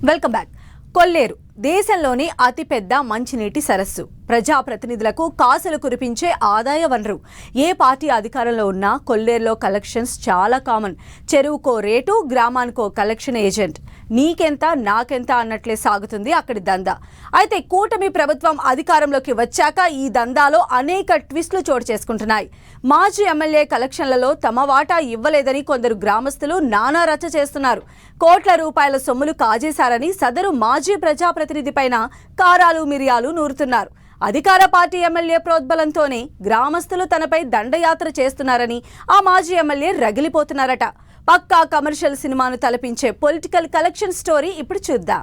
Welcome back. కొల్లేరు దేశంలోని అతిపెద్ద మంచినీటి సరస్సు. ప్రజాప్రతినిధులకు కాసులు కురిపించే ఆదాయ వనరు. ఏ పార్టీ అధికారంలో ఉన్నా కొల్లేరులో కలెక్షన్స్ చాలా కామన్. చెరువుకో రేటు, గ్రామానికో కలెక్షన్ ఏజెంట్. నీకెంత నాకెంత అన్నట్లే సాగుతుంది అక్కడి దందా. అయితే కూటమి ప్రభుత్వం అధికారంలోకి వచ్చాక ఈ దందాలో అనేక ట్విస్టులు చోటు చేసుకుంటున్నాయి. మాజీ ఎమ్మెల్యే కలెక్షన్లలో తమ వాటా ఇవ్వలేదని కొందరు గ్రామస్తులు నానా రచ్చ చేస్తున్నారు. కోట్ల రూపాయల సొమ్ములు కాజేశారని సదరు మాజీ ప్రజాప్రతినిధి పైన కారాలు మిరియాలు నూరుతున్నారు. అధికార పార్టీ ఎమ్మెల్యే ప్రోద్బలంతోనే గ్రామస్తులు తనపై దండయాత్ర చేస్తున్నారని ఆ మాజీ ఎమ్మెల్యే రగిలిపోతున్నారట. పక్కా కమర్షియల్ సినిమాను తలపించే పొలిటికల్ కలెక్షన్ స్టోరీ ఇప్పుడు చూద్దాం.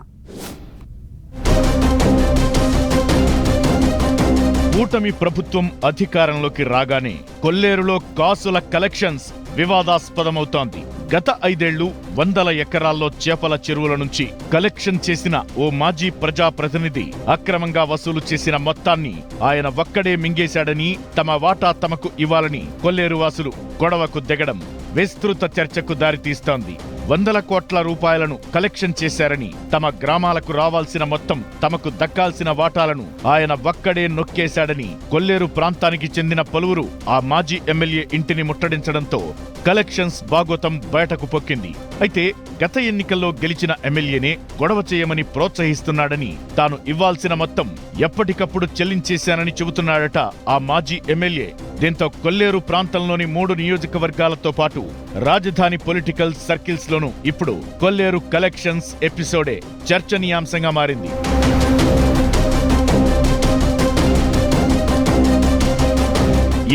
కూటమి ప్రభుత్వం అధికారంలోకి రాగానే కొల్లేరులో కాసుల కలెక్షన్స్ వివాదాస్పదమవుతోంది. గత 5 ఏళ్లు వందల ఎకరాల్లో చేపల చెరువుల నుంచి కలెక్షన్ చేసిన ఓ మాజీ ప్రజాప్రతినిధి అక్రమంగా వసూలు చేసిన మొత్తాన్ని ఆయన ఒక్కడే మింగేశాడని, తమ వాటా తమకు ఇవ్వాలని కొల్లేరు వాసులు గొడవకు దిగడం విస్తృత చర్చకు దారితీస్తోంది. వందల కోట్ల రూపాయలను కలెక్షన్ చేశారని, తమ గ్రామాలకు రావాల్సిన మొత్తం తమకు దక్కాల్సిన వాటాలను ఆయన ఒక్కడే నొక్కేశాడని కొల్లేరు ప్రాంతానికి చెందిన పలువురు ఆ మాజీ ఎమ్మెల్యే ఇంటిని ముట్టడించడంతో కలెక్షన్స్ భాగోతం బయటకు పొక్కింది. అయితే గత ఎన్నికల్లో గెలిచిన ఎమ్మెల్యేనే గొడవ చేయమని ప్రోత్సహిస్తున్నాడని, తాను ఇవ్వాల్సిన మొత్తం ఎప్పటికప్పుడు చెల్లించేశానని చెబుతున్నాడట ఆ మాజీ ఎమ్మెల్యే. దీంతో కొల్లేరు ప్రాంతంలోని 3 నియోజకవర్గాలతో పాటు రాజధాని పొలిటికల్ సర్కిల్స్ లోనూ ఇప్పుడు కొల్లేరు కలెక్షన్స్ ఎపిసోడే చర్చనీయాంశంగా మారింది.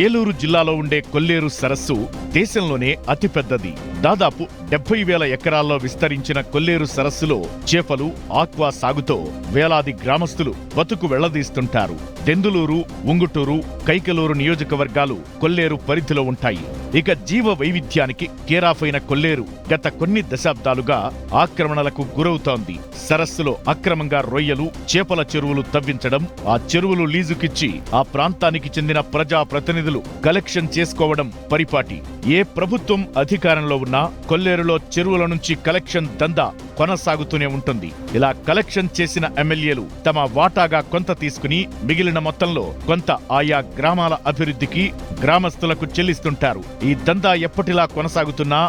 ఏలూరు జిల్లాలో ఉండే కొల్లేరు సరస్సు దేశంలోనే అతిపెద్దది. దాదాపు 70,000 ఎకరాల్లో విస్తరించిన కొల్లేరు సరస్సులో చేపలు, ఆక్వా సాగుతో వేలాది గ్రామస్తులు బతుకు వెళ్లదీస్తుంటారు. దెందులూరు, ఉంగుటూరు, కైకలూరు నియోజకవర్గాలు కొల్లేరు పరిధిలో ఉంటాయి. ఇక జీవ వైవిధ్యానికి కేరాఫైన కొల్లేరు గత కొన్ని దశాబ్దాలుగా ఆక్రమణలకు గురవుతోంది. సరస్సులో అక్రమంగా రొయ్యలు, చేపల చెరువులు తవ్వించడం, ఆ చెరువులు లీజుకిచ్చి ఆ ప్రాంతానికి చెందిన ప్రజాప్రతినిధులు కలెక్షన్ చేసుకోవడం పరిపాటి. ఏ ప్రభుత్వం అధికారంలో ఉన్నా కొల్లేరులో చెరువుల నుంచి కలెక్షన్ దందా కొనసాగుతూనే ఉంటుంది. ఇలా కలెక్షన్ చేసిన ఎమ్మెల్యేలు తమ వాటాగా కొంత తీసుకుని మిగిలిన మొత్తంలో కొంత ఆయా గ్రామాల అభివృద్ధికి, గ్రామస్తులకు చెల్లిస్తుంటారు. ఈ దందా ఎప్పటిలా కొనసాగుతున్నా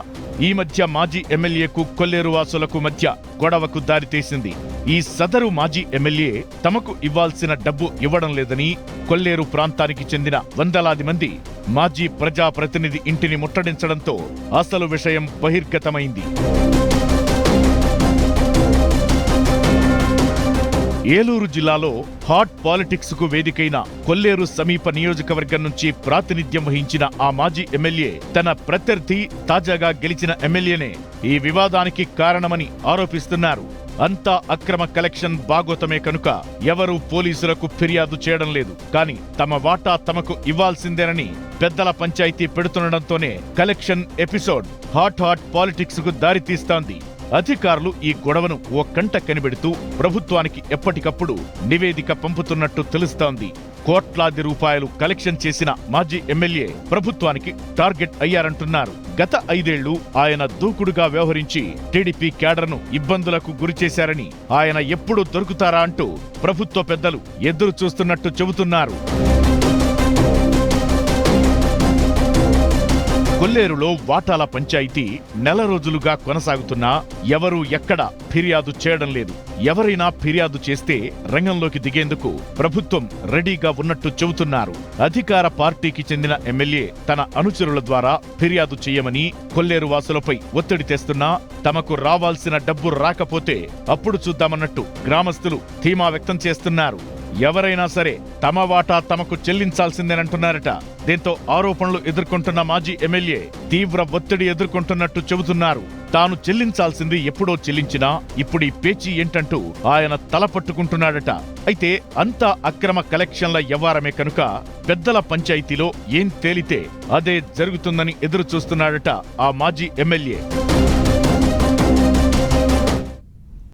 ఈ మధ్య మాజీ ఎమ్మెల్యేకు కొల్లేరు వాసులకు మధ్య గొడవకు దారితీసింది. ఈ సదరు మాజీ ఎమ్మెల్యే తమకు ఇవ్వాల్సిన డబ్బు ఇవ్వడం లేదని కొల్లేరు ప్రాంతానికి చెందిన వందలాది మంది మాజీ ప్రజాప్రతినిధి ఇంటిని ముట్టడించడంతో అసలు విషయం బహిర్గతమైంది. ఏలూరు జిల్లాలో హాట్ పాలిటిక్స్ కు వేదికైన కొల్లేరు సమీప నియోజకవర్గం నుంచి ప్రాతినిధ్యం వహించిన ఆ మాజీ ఎమ్మెల్యే తన ప్రత్యర్థి, తాజాగా గెలిచిన ఎమ్మెల్యేనే ఈ వివాదానికి కారణమని ఆరోపిస్తున్నారు. అంతా అక్రమ కలెక్షన్ భాగోతమే కనుక ఎవరూ పోలీసులకు ఫిర్యాదు చేయడం లేదు. కానీ తమ వాటా తమకు ఇవ్వాల్సిందేనని పెద్దల పంచాయతీ పెడుతుండటంతోనే కలెక్షన్ ఎపిసోడ్ హాట్ పాలిటిక్స్ కు దారితీస్తోంది. అధికారులు ఈ గొడవను ఓ కంట కనిపెడుతూ ప్రభుత్వానికి ఎప్పటికప్పుడు నివేదిక పంపుతున్నట్టు తెలుస్తోంది. కోట్లాది రూపాయలు కలెక్షన్ చేసిన మాజీ ఎమ్మెల్యే ప్రభుత్వానికి టార్గెట్ అయ్యారంటున్నారు. గత 5 ఏళ్లు ఆయన దూకుడుగా వ్యవహరించి టీడీపీ క్యాడర్ను ఇబ్బందులకు గురిచేశారని, ఆయన ఎప్పుడు దొరుకుతారా అంటూ ప్రభుత్వ పెద్దలు ఎదురు చూస్తున్నట్టు చెబుతున్నారు. కొల్లేరులో వాటాల పంచాయతీ నెల రోజులుగా కొనసాగుతున్నా ఎవరూ ఎక్కడ ఫిర్యాదు చేయడం లేదు. ఎవరైనా ఫిర్యాదు చేస్తే రంగంలోకి దిగేందుకు ప్రభుత్వం రెడీగా ఉన్నట్టు చెబుతున్నారు. అధికార పార్టీకి చెందిన ఎమ్మెల్యే తన అనుచరుల ద్వారా ఫిర్యాదు చేయమని కొల్లేరు వాసులపై ఒత్తిడి తెస్తున్నా తమకు రావాల్సిన డబ్బు రాకపోతే అప్పుడు చూద్దామన్నట్టు గ్రామస్తులు ధీమా వ్యక్తం చేస్తున్నారు. ఎవరైనా సరే తమ వాటా తమకు చెల్లించాల్సిందేనంటున్నారట. దీంతో ఆరోపణలు ఎదుర్కొంటున్న మాజీ ఎమ్మెల్యే తీవ్ర ఒత్తిడి ఎదుర్కొంటున్నట్టు చెబుతున్నారు. తాను చెల్లించాల్సింది ఎప్పుడో చెల్లించినా ఇప్పుడు ఈ పేచీ ఏంటంటూ ఆయన తలపట్టుకుంటున్నాడట. అయితే అంతా అక్రమ కలెక్షన్ల వ్యవహారమే కనుక పెద్దల పంచాయతీలో ఏం తేలితే అదే జరుగుతుందని ఎదురు చూస్తున్నాడట ఆ మాజీ ఎమ్మెల్యే.